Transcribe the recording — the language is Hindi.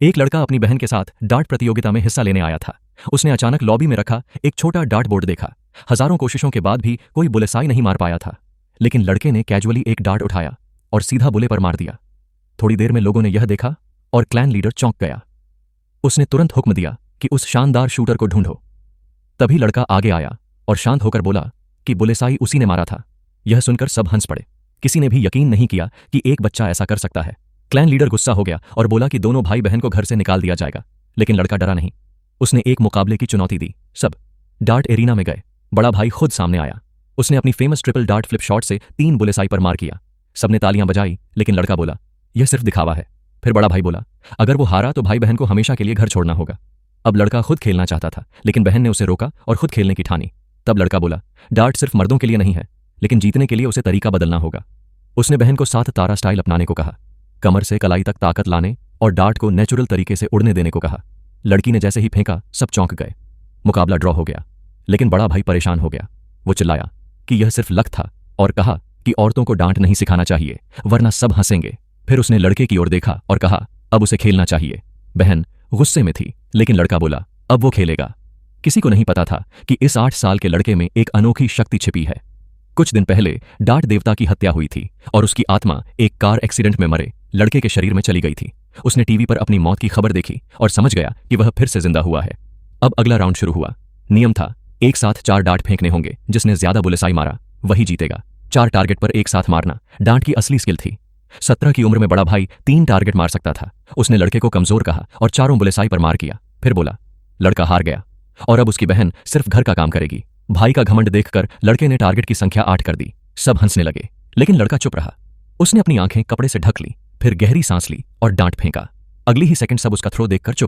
एक लड़का अपनी बहन के साथ डार्ट प्रतियोगिता में हिस्सा लेने आया था। उसने अचानक लॉबी में रखा एक छोटा डार्ट बोर्ड देखा। हजारों कोशिशों के बाद भी कोई बुलेसाई नहीं मार पाया था, लेकिन लड़के ने कैजुअली एक डार्ट उठाया और सीधा बुले पर मार दिया। थोड़ी देर में लोगों ने यह देखा और क्लैन लीडर चौंक गया। उसने तुरंत हुक्म दिया कि उस शानदार शूटर को ढूंढो। तभी लड़का आगे आया और शांत होकर बोला कि बुलेसाई उसी ने मारा था। यह सुनकर सब हंस पड़े। किसी ने भी यकीन नहीं किया कि एक बच्चा ऐसा कर सकता है। क्लैन लीडर गुस्सा हो गया और बोला कि दोनों भाई बहन को घर से निकाल दिया जाएगा, लेकिन लड़का डरा नहीं। उसने एक मुकाबले की चुनौती दी। सब डार्ट एरिना में गए। बड़ा भाई खुद सामने आया। उसने अपनी famous triple dart flip shot से 3 बुलेसाई पर मार किया। सबने तालियां बजाई, लेकिन लड़का बोला यह सिर्फ दिखावा है। फिर बड़ा भाई बोला अगर वो हारा तो भाई बहन को हमेशा के लिए घर छोड़ना होगा। अब लड़का खुद खेलना चाहता था, लेकिन बहन ने उसे रोका और खुद खेलने की ठानी। तब लड़का बोला डार्ट सिर्फ मर्दों के लिए नहीं है, लेकिन जीतने के लिए उसे तरीका बदलना होगा। उसने बहन को 7 तारा स्टाइल अपनाने को कहा, कमर से कलाई तक ताकत लाने और डार्ट को नेचुरल तरीके से उड़ने देने को कहा। लड़की ने जैसे ही फेंका सब चौंक गए। मुकाबला ड्रॉ हो गया, लेकिन बड़ा भाई परेशान हो गया। वो चिल्लाया कि यह सिर्फ लक था और कहा कि औरतों को डांट नहीं सिखाना चाहिए, वरना सब हंसेंगे। फिर उसने लड़के की ओर देखा और कहा अब उसे खेलना चाहिए। बहन गुस्से में थी, लेकिन लड़का बोला अब वो खेलेगा। किसी को नहीं पता था कि इस 8 साल के लड़के में एक अनोखी शक्ति छिपी है। कुछ दिन पहले डार्ट देवता की हत्या हुई थी और उसकी आत्मा एक कार एक्सीडेंट में मरे लड़के के शरीर में चली गई थी। उसने टीवी पर अपनी मौत की खबर देखी और समझ गया कि वह फिर से जिंदा हुआ है। अब अगला राउंड शुरू हुआ। नियम था एक साथ 4 डार्ट फेंकने होंगे। जिसने ज्यादा बुलेसाई मारा वही जीतेगा। 4 टारगेट पर एक साथ मारना डार्ट की असली स्किल थी। 17 की उम्र में बड़ा भाई 3 टारगेट मार सकता था। उसने लड़के को कमजोर कहा और चारों बुलेसाई पर मार किया। फिर बोला लड़का हार गया और अब उसकी बहन सिर्फ घर का काम करेगी। भाई का घमंड देखकर लड़के ने टारगेट की संख्या 8 कर दी। सब हंसने लगे, लेकिन लड़का चुप रहा। उसने अपनी आंखें कपड़े से ढक ली, फिर गहरी सांस ली और डांट फेंका। अगली ही सेकंड सब उसका थ्रो देखकर चुप